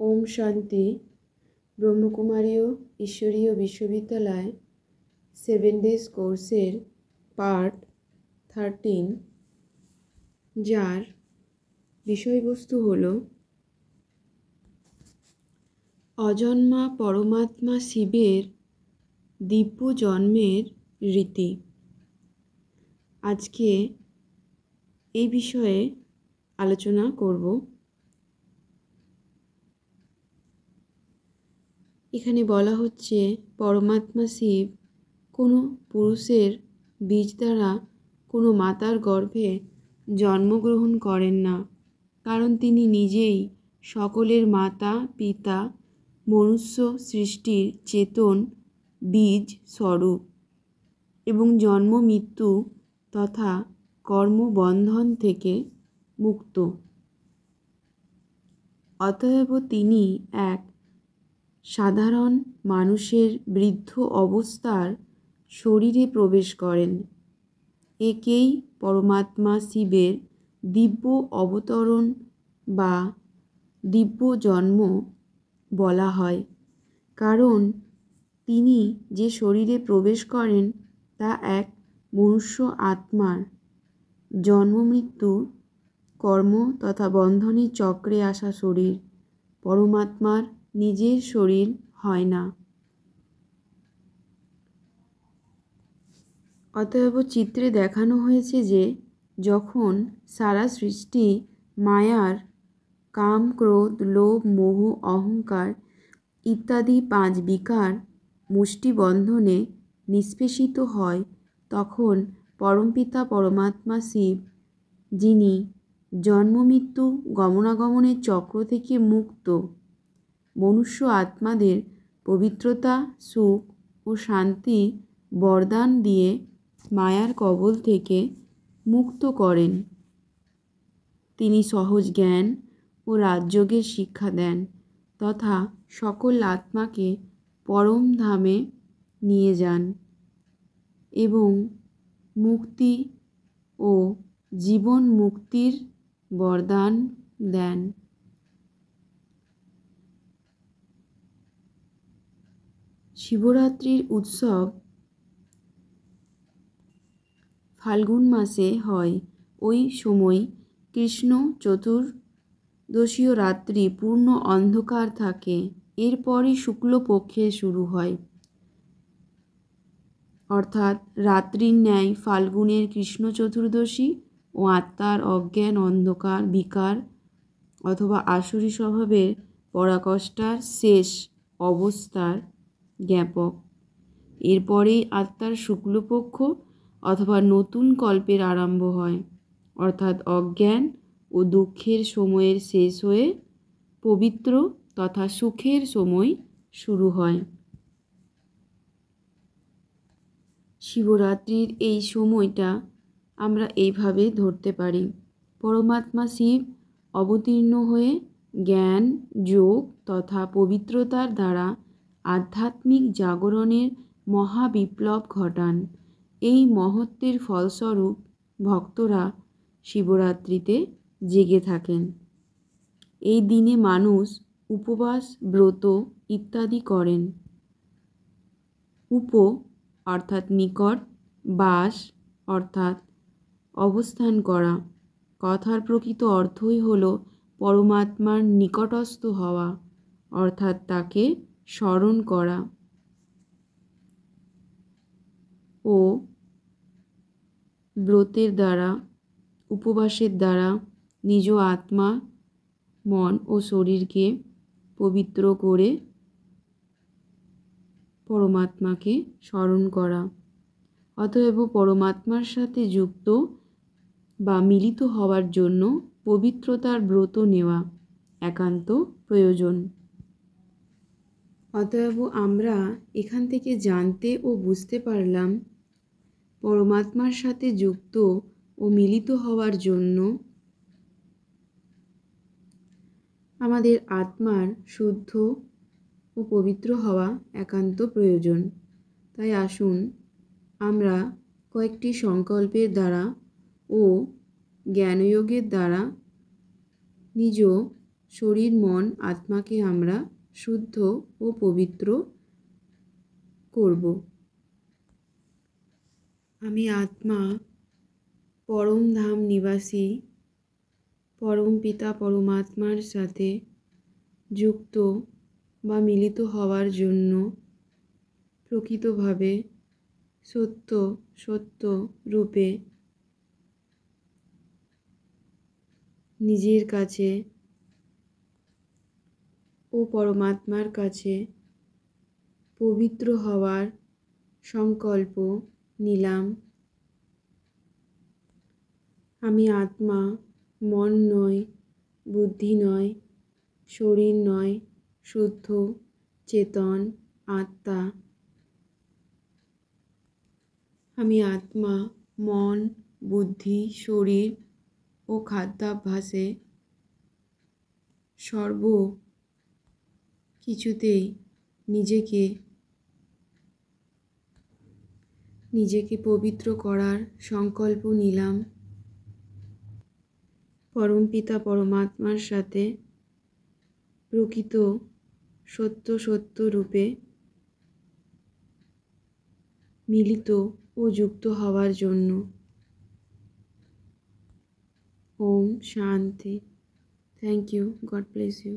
ওম শান্তি। ব্রহ্মকুমারীয় ঈশ্বরীয় বিশ্ববিদ্যালয় 7 ডেজ কোর্সের পার্ট 13, যার বিষয়বস্তু হল অজন্মা পরমাত্মা শিবের দিব্য জন্মের রীতি। আজকে এই বিষয়ে আলোচনা করব। এখানে বলা হচ্ছে পরমাত্মা শিব কোনো পুরুষের বীজ দ্বারা কোনো মাতার গর্ভে জন্মগ্রহণ করেন না, কারণ তিনি নিজেই সকলের মাতা পিতা, মনুষ্য সৃষ্টির চেতন বীজ স্বরূপ এবং জন্ম মৃত্যু তথা কর্মবন্ধন থেকে মুক্ত। অতএব তিনি এক সাধারণ মানুষের বৃদ্ধ অবস্থার শরীরে প্রবেশ করেন। একেই পরমাত্মা শিবের দিব্য অবতরণ বা দিব্য জন্ম বলা হয়, কারণ তিনি যে শরীরে প্রবেশ করেন তা এক মনুষ্য আত্মার জন্ম মৃত্যু কর্ম তথা বন্ধনের চক্রে আসা শরীর। পরমাত্মার নিজের শরীর হয় না। অতএব চিত্রে দেখানো হয়েছে যে যখন সারা সৃষ্টি মায়ার কাম, ক্রোধ, লোভ, মোহ, অহংকার ইত্যাদি 5 বিকার মুষ্টিবন্ধনে নিষ্পেষিত হয়, তখন পরমপিতা পরমাত্মা শিব, যিনি জন্মমৃত্যু গমনাগমনের চক্র থেকে মুক্ত, মনুষ্য আত্মাদের পবিত্রতা, সুখ ও শান্তি বরদান দিয়ে মায়ার কবল থেকে মুক্ত করেন। তিনি সহজ জ্ঞান ও রাজযোগের শিক্ষা দেন তথা সকল আত্মাকে পরম ধামে নিয়ে যান এবং মুক্তি ও জীবন মুক্তির বরদান দেন। শিবরাত্রির উৎসব ফাল্গুন মাসে হয়। ওই সময় কৃষ্ণ চতুর্দশীয় রাত্রি পূর্ণ অন্ধকার থাকে। এরপরই শুক্লপক্ষে শুরু হয়, অর্থাৎ রাত্রির ন্যায় ফাল্গুনের কৃষ্ণ চতুর্দশী ও আত্মার অজ্ঞান অন্ধকার বিকার অথবা আসুরি স্বভাবের পরাকাষ্ঠার শেষ অবস্থার জ্ঞাপক। এরপরেই আত্মার শুক্লপক্ষ অথবা নতুন কল্পের আরম্ভ হয়, অর্থাৎ অজ্ঞান ও দুঃখের সময়ের শেষ হয়ে পবিত্র তথা সুখের সময় শুরু হয়। শিবরাত্রির এই সময়টা আমরা এইভাবে ধরতে পারি: পরমাত্মা শিব অবতীর্ণ হয়ে জ্ঞান, যোগ তথা পবিত্রতার দ্বারা আধ্যাত্মিক জাগরণের মহাবিপ্লব ঘটান। এই মহত্বের ফলস্বরূপ ভক্তরা শিবরাত্রিতে জেগে থাকেন। এই দিনে মানুষ উপবাস, ব্রত ইত্যাদি করেন। উপ অর্থাৎ নিকট, বাস অর্থাৎ অবস্থান করা। কথার প্রকৃত অর্থই হল পরমাত্মার নিকটস্থ হওয়া, অর্থাৎ তাকে স্মরণ করা ও ব্রতের দ্বারা, উপবাসের দ্বারা নিজ আত্মা, মন ও শরীরকে পবিত্র করে পরমাত্মাকে স্মরণ করা। অতএব পরমাত্মার সাথে যুক্ত বা মিলিত হওয়ার জন্য পবিত্রতার ব্রত নেওয়া একান্ত প্রয়োজন। অতএব আমরা এখান থেকে জানতে ও বুঝতে পারলাম, পরমাত্মার সাথে যুক্ত ও মিলিত হওয়ার জন্য আমাদের আত্মার শুদ্ধ ও পবিত্র হওয়া একান্ত প্রয়োজন। তাই আসুন আমরা কয়েকটি সংকল্পের দ্বারা ও জ্ঞানযোগের দ্বারা নিজ শরীর মন আত্মাকে আমরা শুদ্ধ ও পবিত্র করব। আমি আত্মা পরম ধাম নিবাসী পরম পিতা পরমাত্মার সাথে যুক্ত বা মিলিত হওয়ার জন্য প্রকৃতভাবে সত্য রূপে নিজের কাছে ও পরমাত্মার কাছে পবিত্র হওয়ার সংকল্প নিলাম। আমি আত্মা, মন নয়, বুদ্ধি নয়, শরীর নয়, শুদ্ধ চেতন আত্মা। আমি আত্মা, মন, বুদ্ধি, শরীর ও খাদ্যাভ্যাসে সর্ব কিছুতেই নিজেকে পবিত্র করার সংকল্প নিলাম। পরমপিতা পরমাত্মার সাথে প্রকৃত সত্য রূপে মিলিত ও যুক্ত হওয়ার জন্য। ওম শান্তি। Thank you. God bless you.